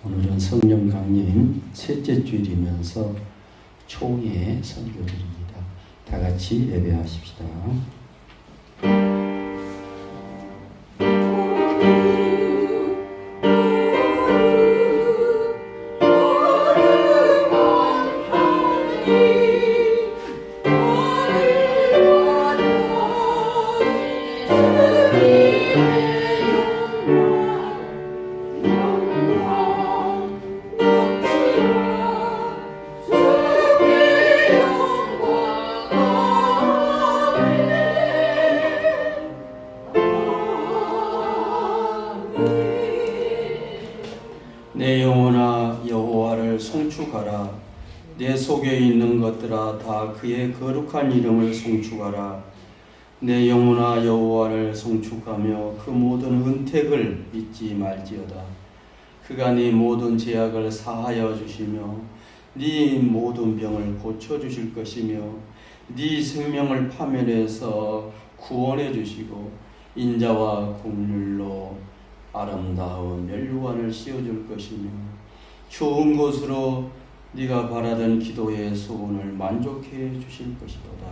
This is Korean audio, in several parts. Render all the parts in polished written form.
오늘은 성령 강림 셋째 주일이면서 총회 선교일입니다. 다 같이 예배하십시다. 내 영혼아 여호와를 송축하라. 내 속에 있는 것들아 다 그의 거룩한 이름을 송축하라. 내 영혼아 여호와를 송축하며 그 모든 은택을 잊지 말지어다. 그가 네 모든 죄악을 사하여 주시며 네 모든 병을 고쳐 주실 것이며 네 생명을 파멸해서 구원해 주시고 인자와 긍휼로 아름다운 멸류관을 씌워줄 것이며 좋은 것으로 네가 바라던 기도의 소원을 만족해 주실 것이로다.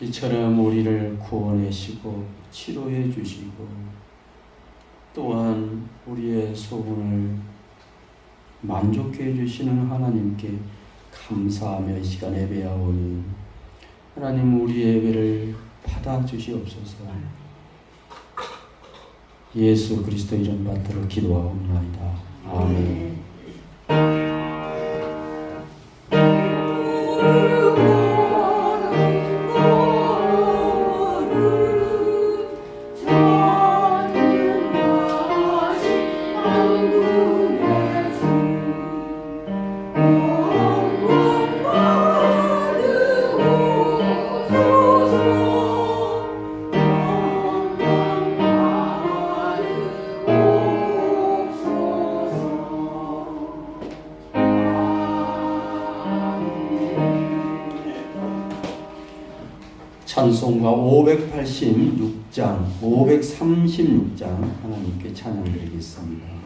이처럼 우리를 구원하시고 치료해 주시고 또한 우리의 소원을 만족해 주시는 하나님께 감사하며 이 시간 예배하오니 하나님 우리 예배를 받아주시옵소서. 예수 그리스도 이름 받들어 기도하옵나이다. 아멘. 찬송가 586장, 536장 하나님께 찬양드리겠습니다.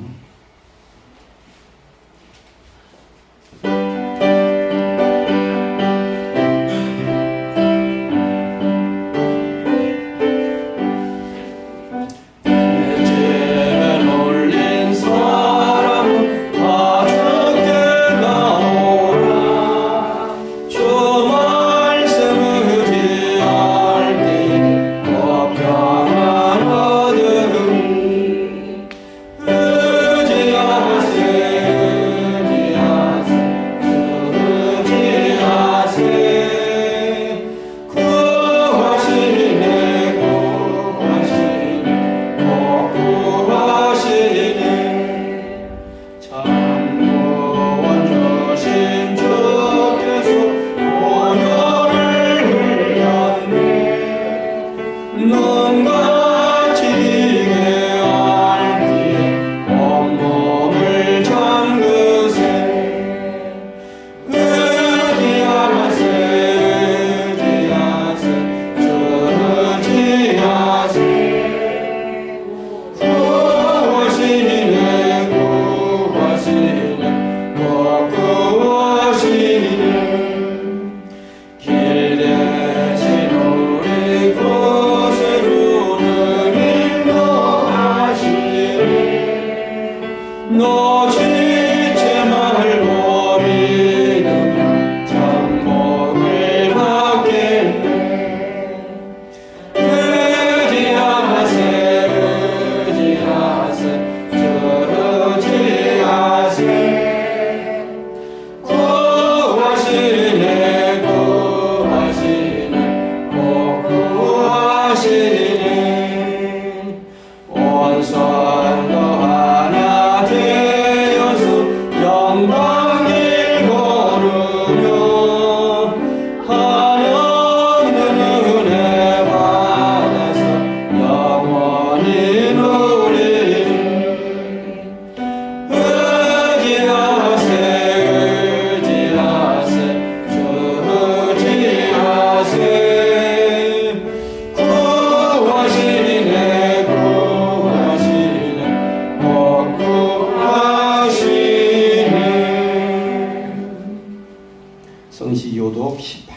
원선도 하나 되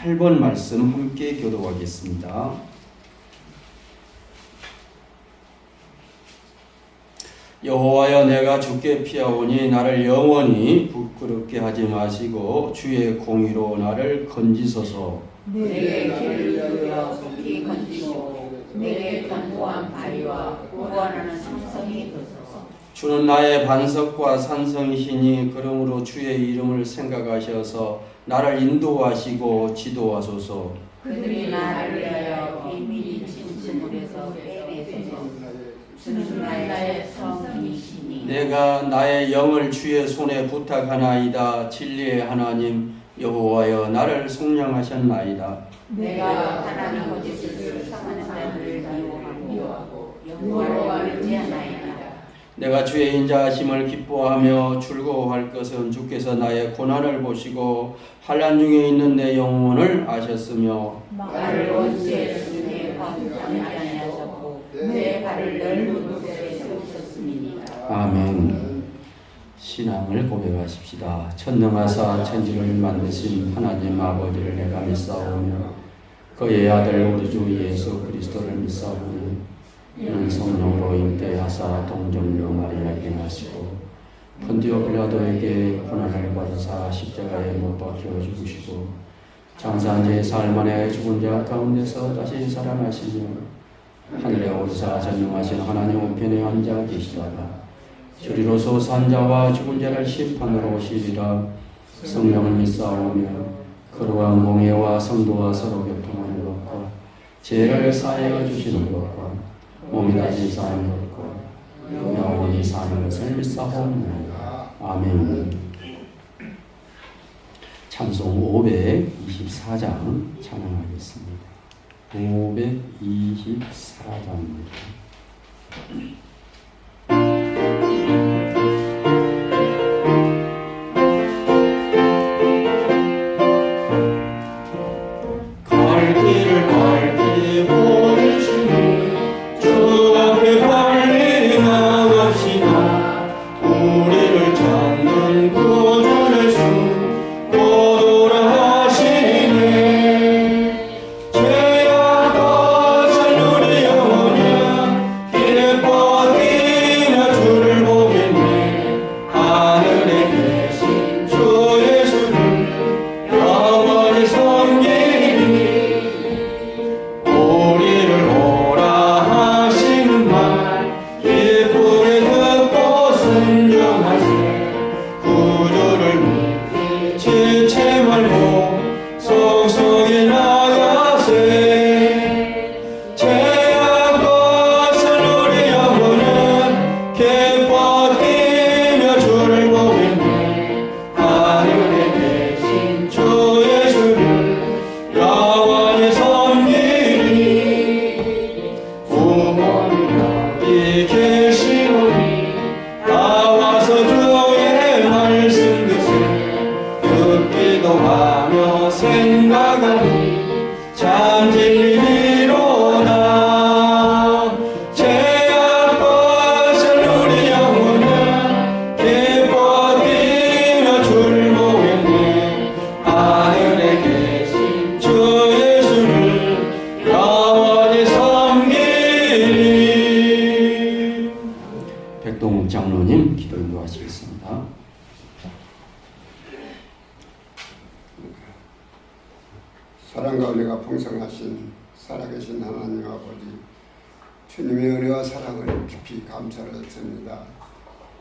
8번 말씀 함께 교독하겠습니다. 여호와여, 내가 주께 피하오니 나를 영원히 부끄럽게 하지 마시고 주의 공의로 나를 건지소서. 내게 길을 열어 속히 건지시고 내게 견고한 바위와 구원하는 성성이 되소서. 주는 나의 반석과 산성이시니 그러므로 주의 이름을 생각하셔서 나를 인도하시고 지도하소서. 그들이 나를 위하여 비밀이 진 물에서 빼내소서. 주는 나의 성이시니 내가 나의 영을 주의 손에 부탁하나이다. 진리의 하나님 여호와여, 나를 속량하셨나이다. 내가 하나님 거짓을 상하는 자들을 미워하고 영광을 의지하나이다. 내가 주의 인자하심을 기뻐하며 즐거워할 것은 주께서 나의 고난을 보시고 환난 중에 있는 내 영혼을 아셨으며 나를 원수의 손에 감당하지 아니하셨고 내 발을 넓은 곳에 세우셨음이니라. 아멘. 신앙을 고백하십시다. 천능하사 천지를 만드신 하나님 아버지를 내가 믿사오며 그의 아들 우리 주 예수 그리스도를 믿사오니 이는 성령으로 잉태하사 동정녀 마리아에게 나시고 본디오 빌라도에게 고난을 받으사 십자가에 못 박혀 죽으시고 장사한 지 사흘 만에 죽은 자 가운데서 다시 살아나시며 하늘에 오르사 전능하신 하나님 우편에 앉아 계시다가 주리로서 산자와 죽은 자를 심판으로 오시리라. 성령을 믿사오며 거룩한 공예와 성도와 서로 교통하는 것과 죄를 사하여 주시는 것과 몸이 다시 사는 것과 영원히 사는 것을 믿사옵나이다. 아멘. 찬송 524장 찬양하겠습니다. 524장입니다. 장로님 기도 인도하시겠습니다. 사랑과 은혜가 풍성하신 살아계신 하나님 아버지, 주님의 은혜와 사랑을 깊이 감사를 드립니다.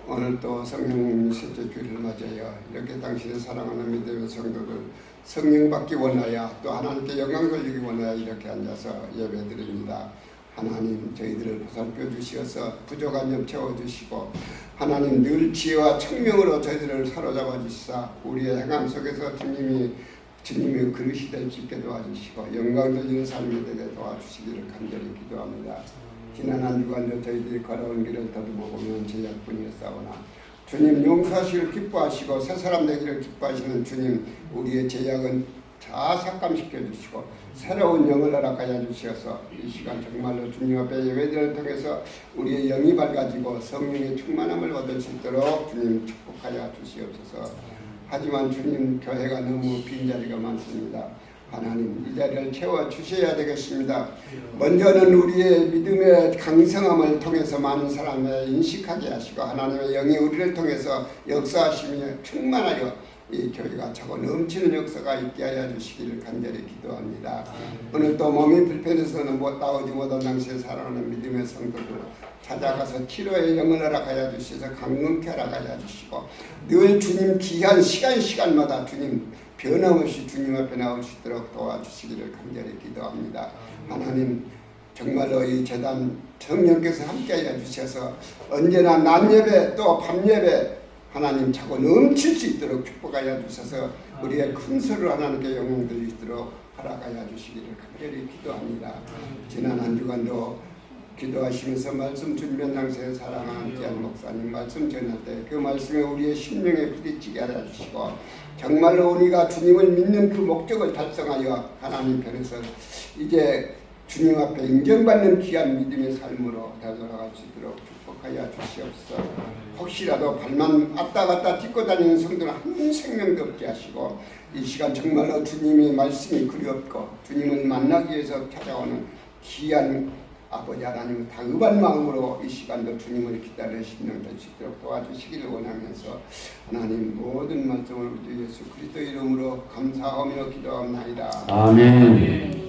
오늘 또 성령 셋째 주일을 맞이하여 이렇게 당신의 사랑하는 믿음의 성도들 성령 받기 원하여 또 하나님께 영광 돌리기 원하여 이렇게 앉아서 예배드립니다. 하나님, 저희들을 보살펴 주시어서 부족한 점 채워주시고 하나님 늘 지혜와 청명으로 저희들을 사로잡아 주시사 우리의 행함 속에서 주님의 그릇이 될 수 있게 도와주시고 영광 돌리는 삶이 되게 도와주시기를 간절히 기도합니다. 지난 한 주간 저희들이 걸어온 길을 더듬어보면 제약뿐이었사오나 주님 용서하시기를 기뻐하시고 새 사람 되기를 기뻐하시는 주님, 우리의 제약은 다 삭감시켜 주시고 새로운 영을 허락하여 주셔서 이 시간 정말로 주님 앞에 예배들을 통해서 우리의 영이 밝아지고 성령의 충만함을 얻을 수 있도록 주님 축복하여 주시옵소서. 하지만 주님, 교회가 너무 빈자리가 많습니다. 하나님 이 자리를 채워주셔야 되겠습니다. 먼저는 우리의 믿음의 강성함을 통해서 많은 사람을 인식하게 하시고 하나님의 영이 우리를 통해서 역사하시며 충만하여 이 교회가 차고 넘치는 역사가 있게 하여 주시기를 간절히 기도합니다. 오늘도 몸이 불편해서는 못 나오지 못한 당시에 살아오는 믿음의 성도들 찾아가서 치료의 영을 허락하여 주셔서 강건케 허락하여 주시고 늘 주님 귀한 시간마다 주님 변함없이 주님 앞에 나올 수 있도록 도와주시기를 간절히 기도합니다. 하나님 정말로 이 재단 성령께서 함께하여 주셔서 언제나 낮 예배 또 밤 예배 하나님 차고 넘칠 수 있도록 축복하여 주셔서 우리의 큰 소리로 하나님께 영광 돌리도록 허락하여 주시기를 간절히 기도합니다. 지난 한 주간도 기도하시면서 말씀 준비현장소에 사랑하는 귀한 목사님 말씀 전할 때 그 말씀에 우리의 심령에 부딪히게 하여 주시고 정말로 우리가 주님을 믿는 그 목적을 달성하여 하나님 편에서 이제 주님 앞에 인정받는 귀한 믿음의 삶으로 되돌아갈 수 있도록 축복하여 주시옵소서. 혹시라도 발만 왔다 갔다 딛고 다니는 성도는 한 생명도 없게 하시고 이 시간 정말로 주님의 말씀이 그리웠고 주님을 만나기 위해서 찾아오는 귀한 아버지 하나님 다급한 마음으로 이 시간도 주님을 기다려 심령 될 수 있도록 도와주시기를 원하면서 하나님 모든 말씀을 우리 예수 그리스도 이름으로 감사하며 기도합나이다. 아멘.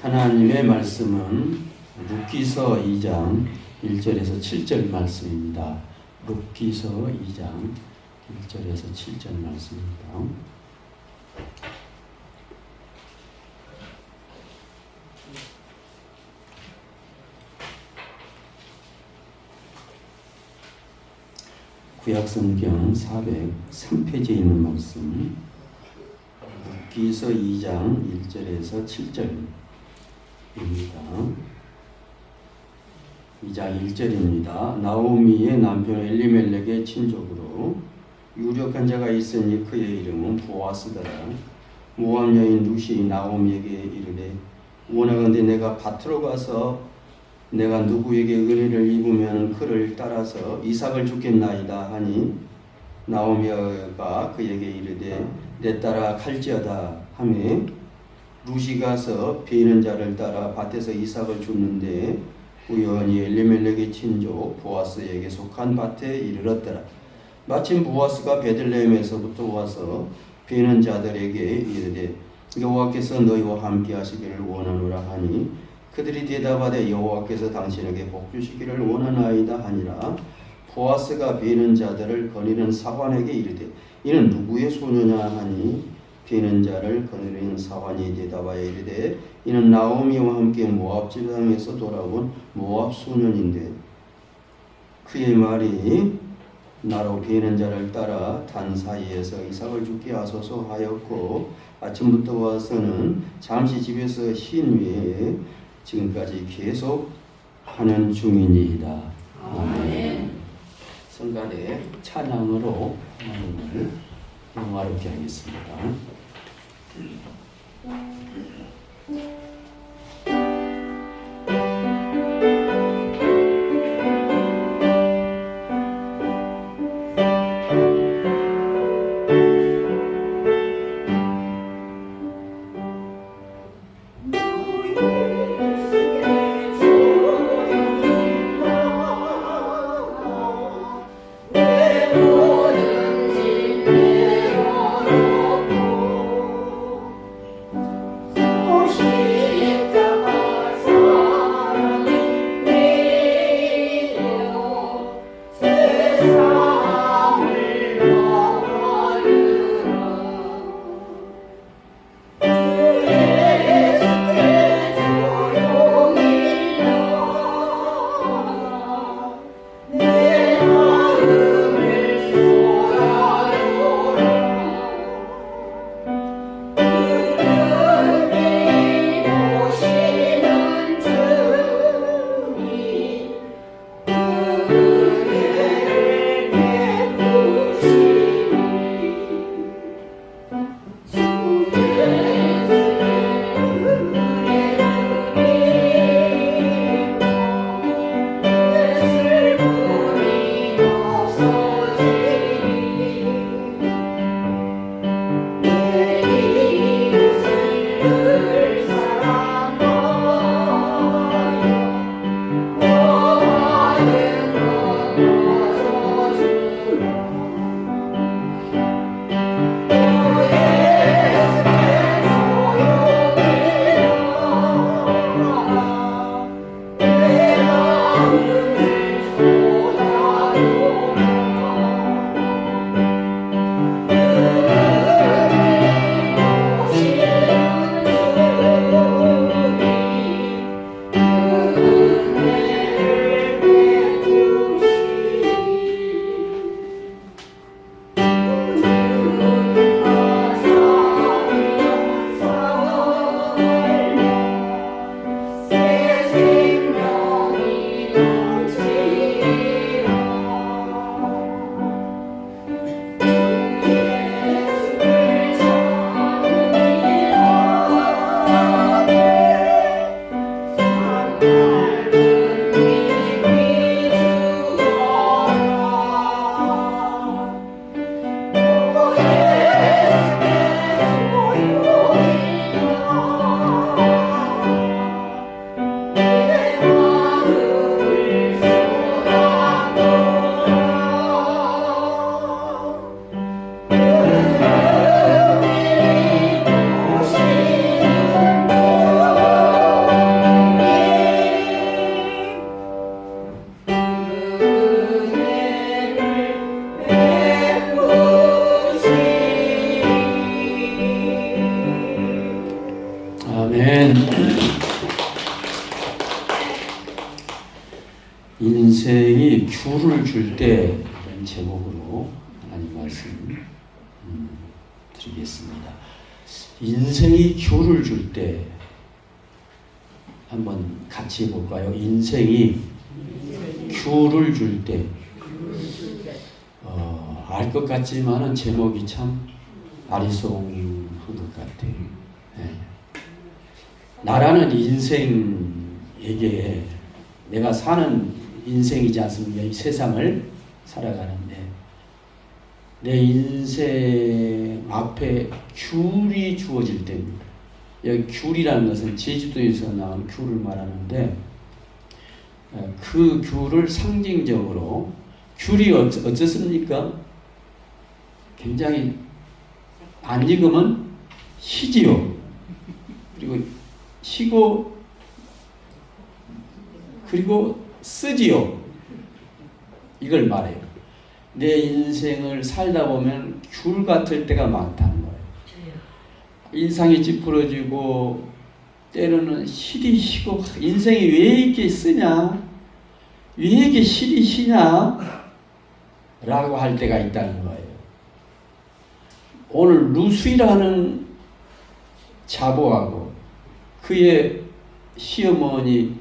하나님의 말씀은 룻기서 2장 1절에서 7절 말씀입니다. 룻기서 2장 1절에서 7절 말씀입니다. 구약성경 403페이지에 있는 말씀 룻기서 2장 1절에서 7절입니다. 2장 1절입니다. 나오미의 남편 엘리멜렉의 친족으로 유력한 자가 있으니 그의 이름은 보아스더라. 모압 여인 룻이 나오미에게 이르되 원하건대 내가 밭으로 가서 내가 누구에게 은혜를 입으면 그를 따라서 이삭을 주겠나이다 하니 나오미가 그에게 이르되 내 딸아 갈지어다 하며 룻이 가서 베는 자를 따라 밭에서 이삭을 줍는데 우연히 엘리멜렉의 친족 보아스에게 속한 밭에 이르렀더라. 마침 보아스가 베들레헴에서부터 와서 베는 자들에게 이르되 여호와께서 너희와 함께 하시기를 원하노라 하니 그들이 대답하되 여호와께서 당신에게 복 주시기를 원하나이다 하니라. 보아스가 베는 자들을 거니는 사환에게 이르되 이는 누구의 소녀냐 하니 베는 자를 거느리는 사환이 대답하여 이르되 이는 나오미와 함께 모압 지방에서 돌아온 모압 소년인데 그의 말이 나로 베는 자를 따라 단 사이에서 이삭을 죽게 하소서 하였고 아침부터 와서는 잠시 집에서 쉰 후에 지금까지 계속 하는 중이니이다. 아멘. 성가대 찬양으로 하나님을 영화롭게 하겠습니다. 모든 짐 내려놓고 아멘. 인생이 귤을 줄 때 이런 제목으로 하나님 말씀 드리겠습니다. 인생이 귤을 줄 때 한번 같이 해볼까요? 인생이 귤을 줄 때 알 것 같지만은 제목이 참 아리송한 것 같아요. 네. 나라는 인생에게 내가 사는 인생이지 않습니까? 이 세상을 살아가는데 내 인생 앞에 귤이 주어질 때입니다. 여기 귤이라는 것은 제주도에서 나온 귤을 말하는데 그 귤을 상징적으로 귤이 어떻습니까? 굉장히 안 익으면 희지요. 그리고 희고 그리고 쓰지요. 이걸 말해요. 내 인생을 살다 보면 귤 같을 때가 많다는 거예요. 인상이 찌푸러지고 때로는 실이 시고 인생이 왜 이렇게 쓰냐? 왜 이렇게 실이 시냐? 라고 할 때가 있다는 거예요. 오늘 루스라는 자보하고 그의 시어머니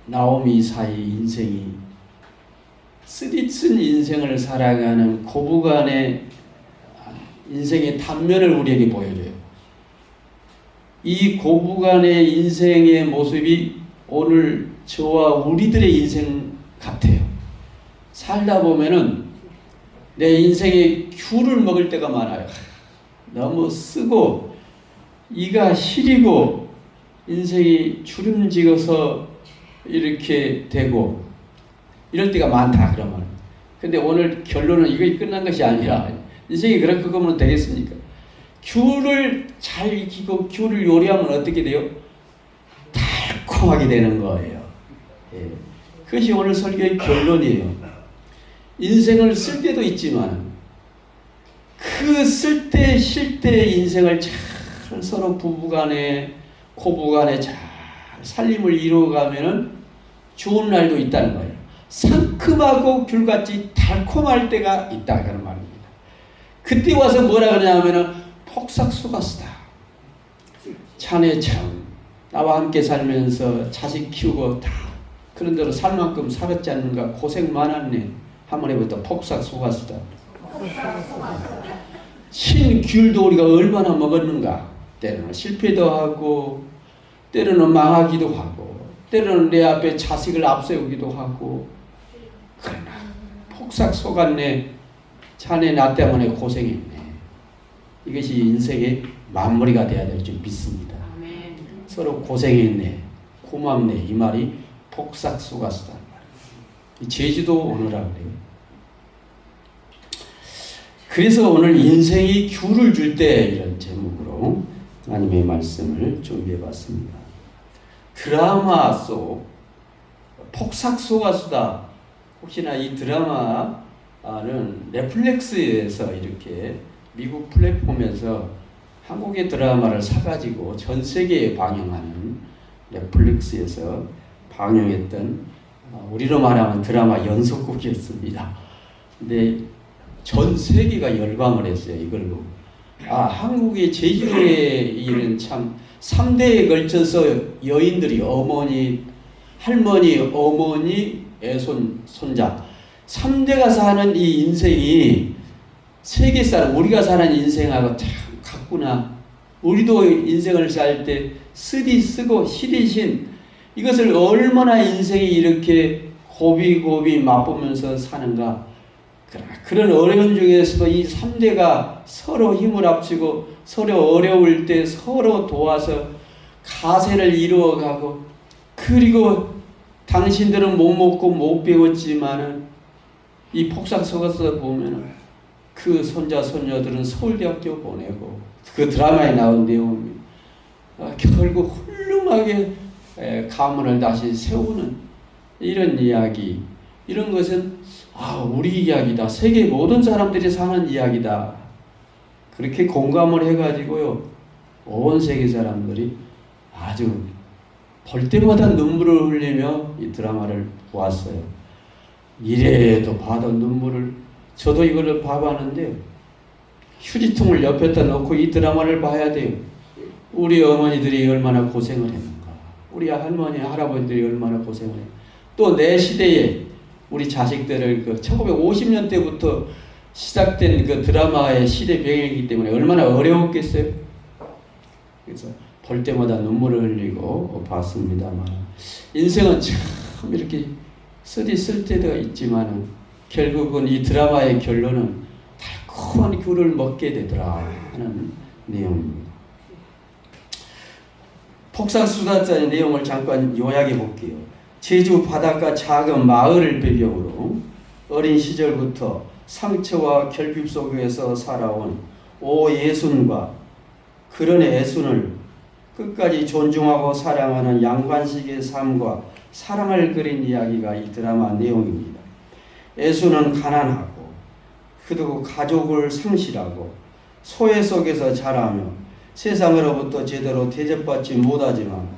나오미 사이 인생이 쓰디쓴 인생을 살아가는 고부간의 인생의 단면을 우리에게 보여줘요. 이 고부간의 인생의 모습이 오늘 저와 우리들의 인생 같아요. 살다 보면은 내 인생에 귤을 먹을 때가 많아요. 너무 쓰고 이가 시리고 인생이 주름지어서 이렇게 되고 이럴 때가 많다 그러면. 근데 오늘 결론은 이거 끝난 것이 아니라 인생이 그렇게 보면 되겠습니까? 귤을 잘 익히고 귤을 요리하면 어떻게 돼요? 달콤하게 되는 거예요. 예. 그것이 오늘 설교의 결론이에요. 인생을 쓸 때도 있지만 그 쓸 때 쉴 때 인생을 잘 서로 부부간에 고부간에 잘 살림을 이루어가면은 좋은 날도 있다는 거예요. 상큼하고 귤같이 달콤할 때가 있다 그런 말입니다. 그때 와서 뭐라 그러냐면은 폭삭소가수다. 자네 참 나와 함께 살면서 자식 키우고 다 그런 대로 살 만큼 살았지 않는가 고생 많았네. 한번 해보다 폭삭소가수다. 신귤도 우리가 얼마나 먹었는가. 때로는 실패도 하고 때로는 망하기도 하고 때로는 내 앞에 자식을 앞세우기도 하고 그러나 폭삭 속았네. 자네 나 때문에 고생했네. 이것이 인생의 마무리가 돼야 될 줄 믿습니다. 아멘. 서로 고생했네. 고맙네. 이 말이 폭삭 속았다. 제주도 오느라 그래요. 그래서 오늘 인생이 귤을 줄 때 이런 제목으로 하나님의 말씀을 준비해봤습니다. 드라마 속 폭삭 속가수다. 혹시나 이 드라마는 넷플릭스에서 이렇게 미국 플랫폼에서 한국의 드라마를 사가지고 전 세계에 방영하는 넷플릭스에서 방영했던 우리로 말하면 드라마 연속극이었습니다. 근데 전 세계가 열광을 했어요. 이걸로. 한국의 제주도에 이런 참 3대에 걸쳐서 여인들이 어머니, 할머니, 어머니, 애손, 손자 3대가 사는 이 인생이 세계 사람, 우리가 사는 인생하고 참 같구나. 우리도 인생을 살 때 쓰디 쓰고 시디신 이것을 얼마나 인생이 이렇게 고비고비 맛보면서 사는가. 그런 어려운 중에서도 이 3대가 서로 힘을 합치고 서로 어려울 때 서로 도와서 가세를 이루어가고 그리고 당신들은 못 먹고 못 배웠지만은 이 폭삭 속에서 보면은 그 손자 손녀들은 서울대학교 보내고 그 드라마에 나온 내용이 결국 훌륭하게 가문을 다시 세우는 이런 이야기. 이런 것은 우리 이야기다. 세계 모든 사람들이 사는 이야기다. 그렇게 공감을 해가지고요. 온 세계 사람들이 아주 볼 때마다 눈물을 흘리며 이 드라마를 보았어요. 이래도 봐도 눈물을, 저도 이거를 봐봤는데 휴지통을 옆에다 놓고 이 드라마를 봐야 돼요. 우리 어머니들이 얼마나 고생을 했는가, 우리 할머니 할아버지들이 얼마나 고생을 했는가. 또 내 시대에 우리 자식들을 그 1950년대부터 시작된 그 드라마의 시대 배경이기 때문에 얼마나 어려웠겠어요. 그래서 볼 때마다 눈물을 흘리고 봤습니다만, 인생은 참 이렇게 쓸 때가 있지만은 결국은 이 드라마의 결론은 달콤한 귤을 먹게 되더라 하는 내용입니다. 폭삭수다자의 내용을 잠깐 요약해 볼게요. 제주 바닷가 작은 마을을 배경으로 어린 시절부터 상처와 결핍 속에서 살아온 오예순과 그런 애순을 끝까지 존중하고 사랑하는 양관식의 삶과 사랑을 그린 이야기가 이 드라마 내용입니다. 애순은 가난하고 그리고 가족을 상실하고 소외 속에서 자라며 세상으로부터 제대로 대접받지 못하지만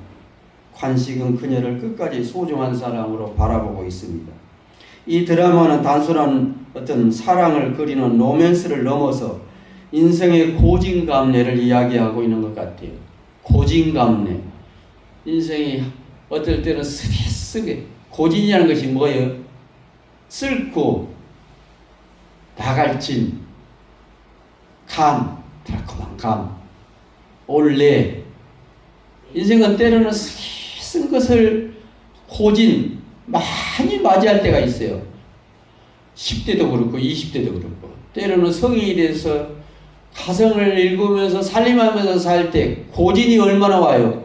관식은 그녀를 끝까지 소중한 사람으로 바라보고 있습니다. 이 드라마는 단순한 어떤 사랑을 그리는 로맨스를 넘어서 인생의 고진감래를 이야기하고 있는 것 같아요. 고진감래. 인생이 어떨 때는 쓰게 고진이라는 것이 뭐예요? 쓸고 나갈진, 감, 달콤한 감, 올레. 인생은 때로는 쓴 것을 고진 많이 맞이할 때가 있어요. 10대도 그렇고 20대도 그렇고, 때로는 성인이 돼서 가정을 일구면서 살림하면서 살 때 고진이 얼마나 와요.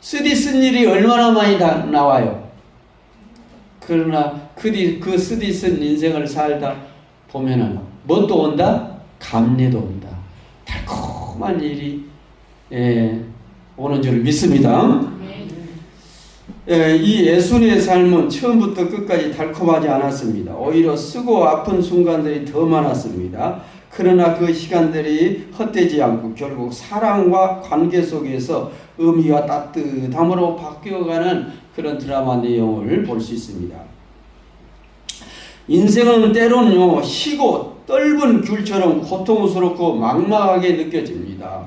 쓰디쓴 일이 얼마나 많이 나와요. 그러나 그 쓰디쓴 인생을 살다 보면은 뭣도 온다? 감래도 온다. 달콤한 일이 오는 줄 믿습니다. 이 애순의 삶은 처음부터 끝까지 달콤하지 않았습니다. 오히려 쓰고 아픈 순간들이 더 많았습니다. 그러나 그 시간들이 헛되지 않고 결국 사랑과 관계 속에서 의미와 따뜻함으로 바뀌어가는 그런 드라마 내용을 볼 수 있습니다. 인생은 때로는 시고 떫은 귤처럼 고통스럽고 막막하게 느껴집니다.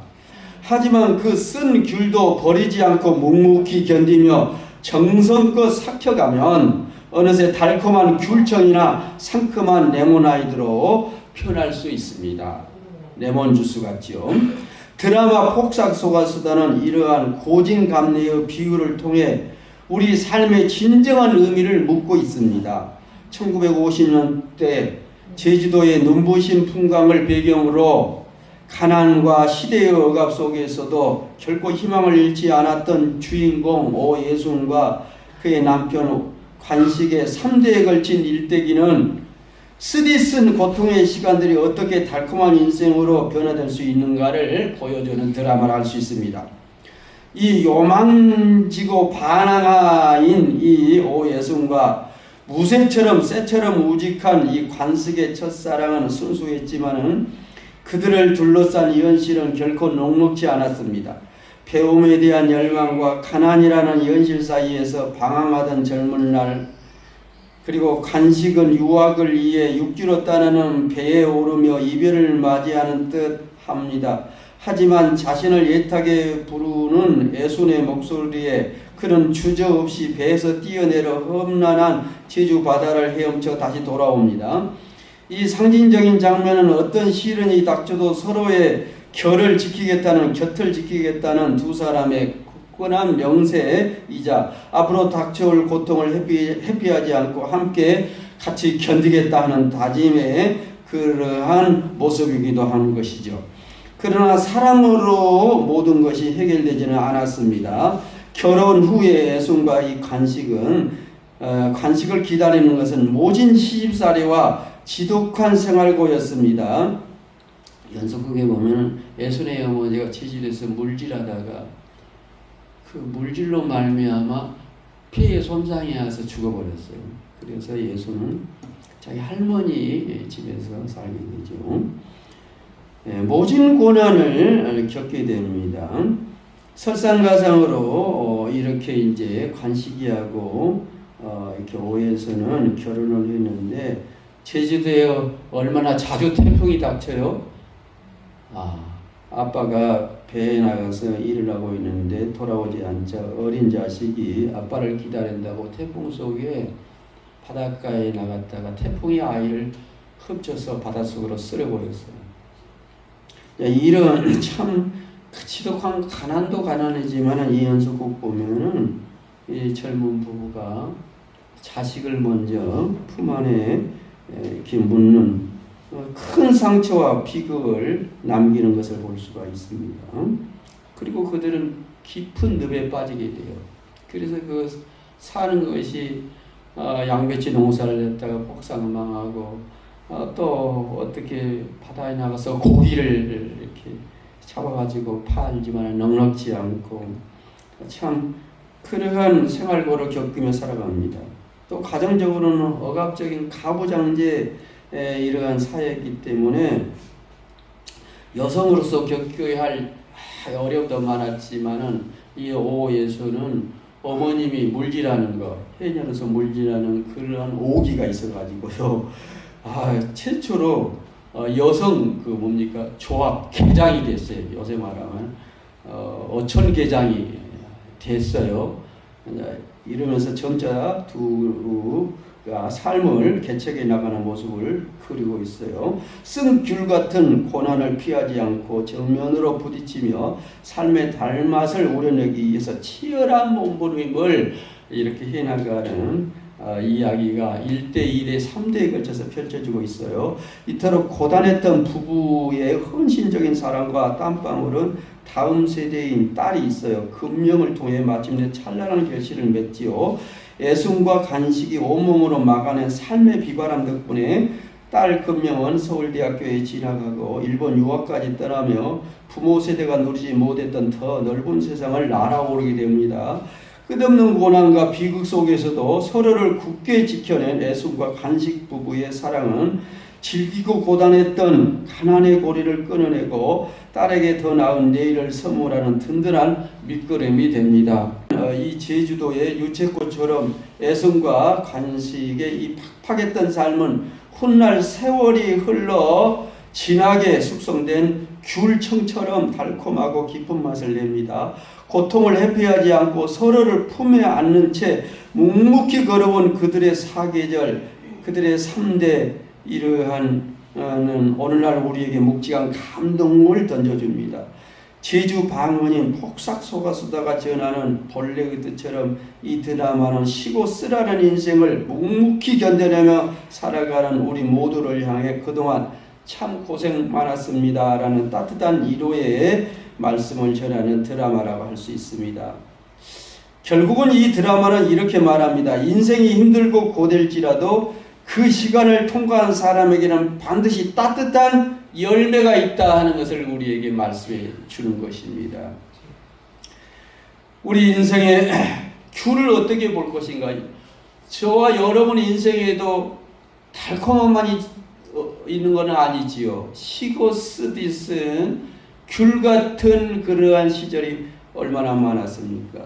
하지만 그 쓴 귤도 버리지 않고 묵묵히 견디며 정성껏 삭혀가면 어느새 달콤한 귤청이나 상큼한 레모나이드로 표현할 수 있습니다. 레몬주스 같죠. 드라마 폭삭소가수다는 이러한 고진감래의 비유를 통해 우리 삶의 진정한 의미를 묻고 있습니다. 1950년대 제주도의 눈부신 풍광을 배경으로 가난과 시대의 억압 속에서도 결코 희망을 잃지 않았던 주인공 오예순과 그의 남편 관식의 3대에 걸친 일대기는 쓰디쓴 고통의 시간들이 어떻게 달콤한 인생으로 변화될 수 있는가를 보여주는 드라마를 할 수 있습니다. 이 요만지고 반항아인 이 오예순과 무쇠처럼 쇠처럼 우직한 이 관식의 첫사랑은 순수했지만은 그들을 둘러싼 이 현실은 결코 녹록지 않았습니다. 배움에 대한 열망과 가난이라는 현실 사이에서 방황하던 젊은 날, 그리고 관식은 유학을 위해 육지로 떠나는 배에 오르며 이별을 맞이하는 듯 합니다. 하지만 자신을 애타게 부르는 애순의 목소리에 그는 주저없이 배에서 뛰어내려 험난한 제주 바다를 헤엄쳐 다시 돌아옵니다. 이 상징적인 장면은 어떤 시련이 닥쳐도 서로의 곁을 지키겠다는 두 사람의 굳건한 명세이자 앞으로 닥쳐올 고통을 회피하지 않고 함께 같이 견디겠다 하는 다짐의 그러한 모습이기도 한 것이죠. 그러나 사랑으로 모든 것이 해결되지는 않았습니다. 결혼 후에 애순과 이 관식을 기다리는 것은 모진 시집살이와 지독한 생활고였습니다. 연속극에 보면 애순의 어머니가 제주도에서 물질하다가 그 물질로 말미암아 폐에 손상이 와서 죽어버렸어요. 그래서 예수는 자기 할머니 집에서 살게 되죠. 모진 고난을 겪게 됩니다. 설상가상으로 이렇게 이제 관식이하고 이렇게 오해에서는 결혼을 했는데 제주도에 얼마나 자주 태풍이 닥쳐요? 아빠가 배에 나가서 일을 하고 있는데 돌아오지 않자 어린 자식이 아빠를 기다린다고 태풍 속에 바닷가에 나갔다가 태풍이 아이를 흡쳐서 바닷속으로 쓸어버렸어요. 이런 참 지독한 가난도 가난하지만 이 연속곡 보면은 이 젊은 부부가 자식을 먼저 품 안에 이렇게 묻는 큰 상처와 비극을 남기는 것을 볼 수가 있습니다. 그리고 그들은 깊은 늪에 빠지게 돼요. 그래서 그 사는 것이 양배추 농사를 했다가 폭삭 망하고 또 어떻게 바다에 나가서 고기를 이렇게 잡아가지고 팔지만 넉넉지 않고 참 그러한 생활고를 겪으며 살아갑니다. 또 가정적으로는 억압적인 가부장제의 이러한 사회이기 때문에 여성으로서 겪어야 할 어려움도 많았지만은 이 오예수는 어머님이 물질하는 거, 해녀로서 물질하는 그런 오기가 있어가지고요. 최초로 여성 조합 계장이 됐어요. 요새 말하면 어촌 계장이 됐어요. 이러면서 정자 두가 삶을 개척해 나가는 모습을 그리고 있어요. 쓴 귤 같은 고난을 피하지 않고 정면으로 부딪히며 삶의 달맛을 우려내기 위해서 치열한 몸부림을 이렇게 해나가는 이야기가 1대, 2대, 3대에 걸쳐서 펼쳐지고 있어요. 이토록 고단했던 부부의 헌신적인 사랑과 땀방울은 다음 세대인 딸이 있어요. 금령을 통해 마침내 찬란한 결실을 맺지요. 애순과 간식이 온몸으로 막아낸 삶의 비바람 덕분에 딸 금령은 서울대학교에 진학하고 일본 유학까지 떠나며 부모 세대가 누리지 못했던 더 넓은 세상을 날아오르게 됩니다. 끝없는 고난과 비극 속에서도 서로를 굳게 지켜낸 애순과 간식 부부의 사랑은 질기고 고단했던 가난의 고리를 끊어내고 딸에게 더 나은 내일을 선물하는 든든한 밑거름이 됩니다. 이 제주도의 유채꽃처럼 애순과 간식의 이 팍팍했던 삶은 훗날 세월이 흘러 진하게 숙성된 귤청처럼 달콤하고 깊은 맛을 냅니다. 고통을 회피하지 않고 서로를 품에 안는 채 묵묵히 걸어온 그들의 사계절, 그들의 3대 이러한 오늘날 우리에게 묵직한 감동을 던져줍니다. 제주 방언인 폭삭 속아수다가 전하는 벌레의 뜻처럼 이 드라마는 쉬고 쓰라는 인생을 묵묵히 견뎌내며 살아가는 우리 모두를 향해 그동안 참 고생 많았습니다 라는 따뜻한 위로의 말씀을 전하는 드라마라고 할 수 있습니다. 결국은 이 드라마는 이렇게 말합니다. 인생이 힘들고 고될지라도 그 시간을 통과한 사람에게는 반드시 따뜻한 열매가 있다 하는 것을 우리에게 말씀해 주는 것입니다. 우리 인생의 귤을 어떻게 볼 것인가? 저와 여러분 인생에도 달콤함만 있는 것은 아니지요. 시고 쓰디쓴 귤 같은 그러한 시절이 얼마나 많았습니까?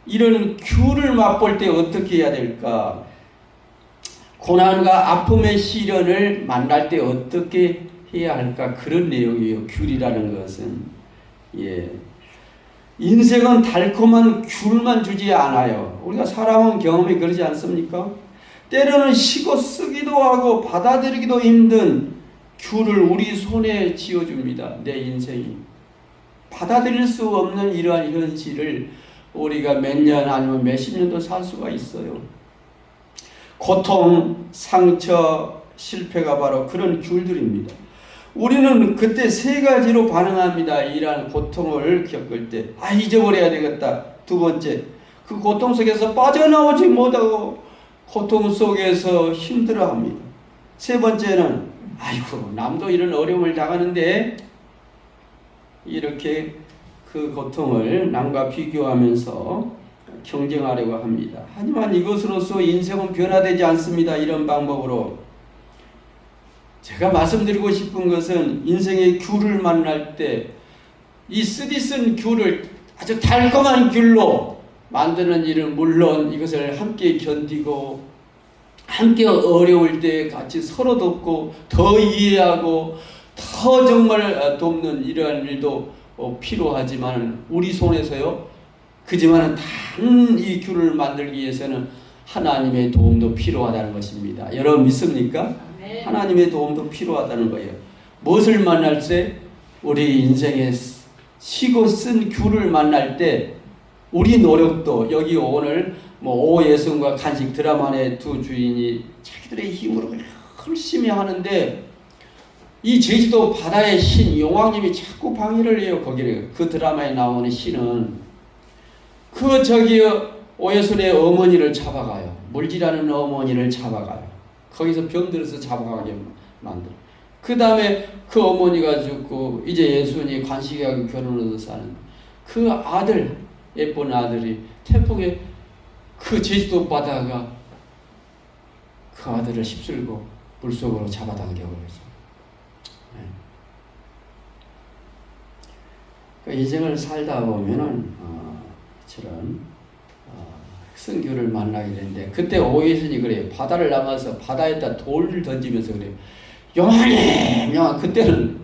이런 귤을 맛볼 때 어떻게 해야 될까? 고난과 아픔의 시련을 만날 때 어떻게 해야 할까? 그런 내용이에요. 귤이라는 것은. 인생은 달콤한 귤만 주지 않아요. 우리가 살아온 경험이 그러지 않습니까? 때로는 시고 쓰기도 하고 받아들이기도 힘든 귤을 우리 손에 쥐어줍니다. 내 인생이. 받아들일 수 없는 이러한 현실을 우리가 몇 년 아니면 몇십 년도 살 수가 있어요. 고통, 상처, 실패가 바로 그런 귤들입니다. 우리는 그때 세 가지로 반응합니다. 이러한 고통을 겪을 때. 잊어버려야 되겠다. 두 번째, 그 고통 속에서 빠져나오지 못하고 고통 속에서 힘들어합니다. 세 번째는 아이고 남도 이런 어려움을 당하는데 이렇게 그 고통을 남과 비교하면서 경쟁하려고 합니다. 하지만 이것으로서 인생은 변화되지 않습니다. 이런 방법으로. 제가 말씀드리고 싶은 것은 인생의 귤을 만날 때 이 쓰디쓴 귤을 아주 달콤한 귤로 만드는 일은 물론 이것을 함께 견디고 함께 어려울 때 같이 서로 돕고 더 이해하고 더 정말 돕는 이러한 일도 필요하지만 우리 손에서요. 그지만은 단 이 귤을 만들기 위해서는 하나님의 도움도 필요하다는 것입니다. 여러분 믿습니까? 네. 하나님의 도움도 필요하다는 거예요. 무엇을 만날 때 우리 인생에 시고 쓴 귤을 만날 때 우리 노력도 여기 오늘 오예순과 간식 드라마 내 두 주인이 자기들의 힘으로 열심히 하는데 이 제주도 바다의 신 용왕님이 자꾸 방해를 해요. 거기를 그 드라마에 나오는 신은 오예순의 어머니를 잡아가요. 물질하는 어머니를 잡아가요. 거기서 병들어서 잡아가게 만들어. 그 다음에 그 어머니가 죽고 이제 예순이 관식이하고 결혼을 해서 사는 그 아들, 예쁜 아들이 태풍에 그 제주도 바다가 그 아들을 휩쓸고 물속으로 잡아당겨버렸어요. 네. 그 인생을 살다 보면은 저런 승규를 만나게 되는데 그때 오예순이 그래요. 바다를 나가서 바다에다 돌을 던지면서 그래요. 용왕님, 용왕. 그때는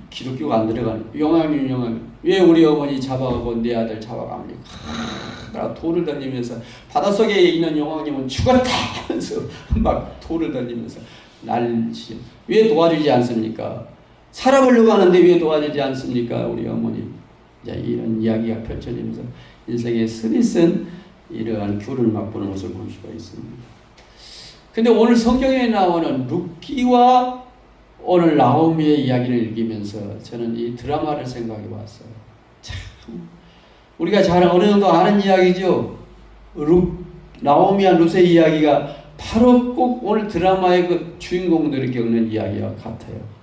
기독교가 안 들어가는 용왕님, 용왕님. 왜 우리 어머니 잡아가고 내 아들 잡아갑니까? 돌을 던지면서 바닷속에 있는 용왕님은 죽었다 하면서 막 돌을 던지면서 난리죠. 왜 도와주지 않습니까? 살아보려고 하는데 왜 도와주지 않습니까? 우리 어머니. 이런 이야기가 펼쳐지면서 인생의 스리슨 이러한 귤을 맛보는 것을 볼 수가 있습니다. 근데 오늘 성경에 나오는 룻기와 오늘 나오미의 이야기를 읽으면서 저는 이 드라마를 생각해 봤어요. 참 우리가 잘 어느 정도 아는 이야기죠. 나오미와 룻의 이야기가 바로 꼭 오늘 드라마의 그 주인공들이 겪는 이야기와 같아요.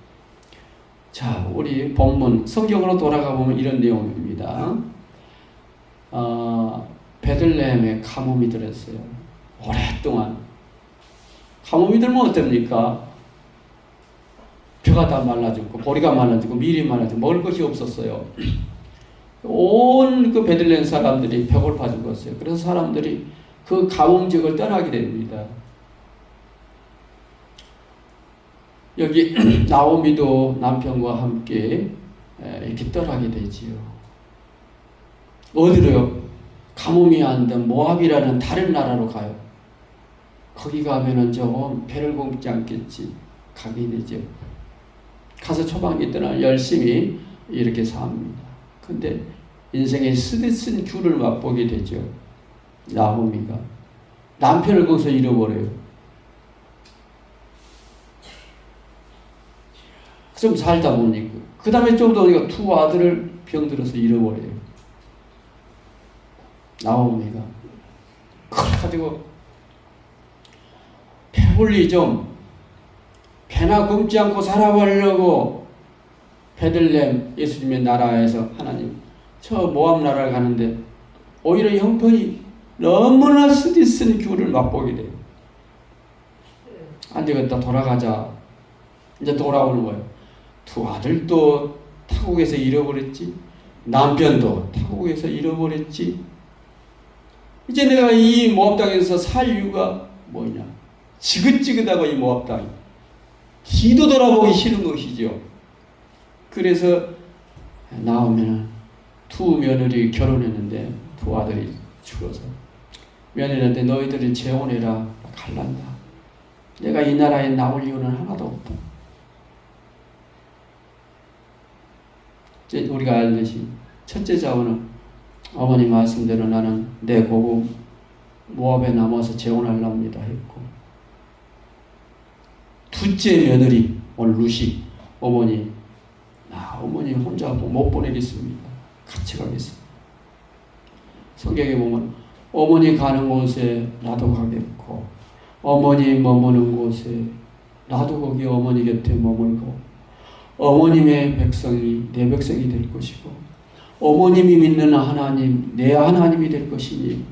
자, 우리 본문 성경으로 돌아가 보면 이런 내용입니다. 베들레헴에 가뭄이 들었어요. 오랫동안. 가뭄이 들면 어떻습니까? 벼가 다 말라 죽고 보리가 말라 죽고 밀이 말라 죽고 먹을 것이 없었어요. 온 그 베들레헴 사람들이 배고파 죽었어요. 그래서 사람들이 그 가뭄 지역을 떠나게 됩니다. 여기 나오미도 남편과 함께 이렇게 떠나게 되지요. 어디로요? 가뭄이 안 된 모압이라는 다른 나라로 가요. 거기 가면은 좀 배를 굶지 않겠지. 가게 되죠. 가서 초반기 때는 열심히 이렇게 삽니다. 근데 인생의 쓰디쓴 귤을 맛보게 되죠. 나오미가. 남편을 거기서 잃어버려요. 좀 살다 보니까 그 다음에 좀 더 보니까 두 아들을 병들어서 잃어버려요. 나오미가 그걸 가지고 배불리 좀 배나 굶지 않고 살아보려고 베들레헴 예수님의 나라에서 하나님 저 모압 나라를 가는데 오히려 형편이 너무나 쓰디쓴 귤을 맛보게 돼요. 안 되겠다 돌아가자. 이제 돌아오는 거예요. 두 아들도 타국에서 잃어버렸지. 남편도 타국에서 잃어버렸지. 이제 내가 이 모압 땅에서 살 이유가 뭐냐. 지긋지긋하고 이 모압 땅이. 뒤도 돌아보기 싫은 것이죠. 그래서 나오면 두 며느리 결혼했는데 두 아들이 죽어서 며느리한테 너희들이 재혼해라. 갈란다. 내가 이 나라에 나올 이유는 하나도 없다. 우리가 알듯이 첫째 자원은 어머니 말씀대로 나는 내 고국 모압에 남아서 재혼하려합니다 했고 둘째 며느리 오늘 루시 어머니 어머니 혼자 못 보내겠습니다. 같이 가겠습니다. 성경에 보면 어머니 가는 곳에 나도 가겠고 어머니 머무는 곳에 나도 거기 어머니 곁에 머물고 어머님의 백성이 내 백성이 될 것이고 어머님이 믿는 하나님 내 하나님이 될 것이니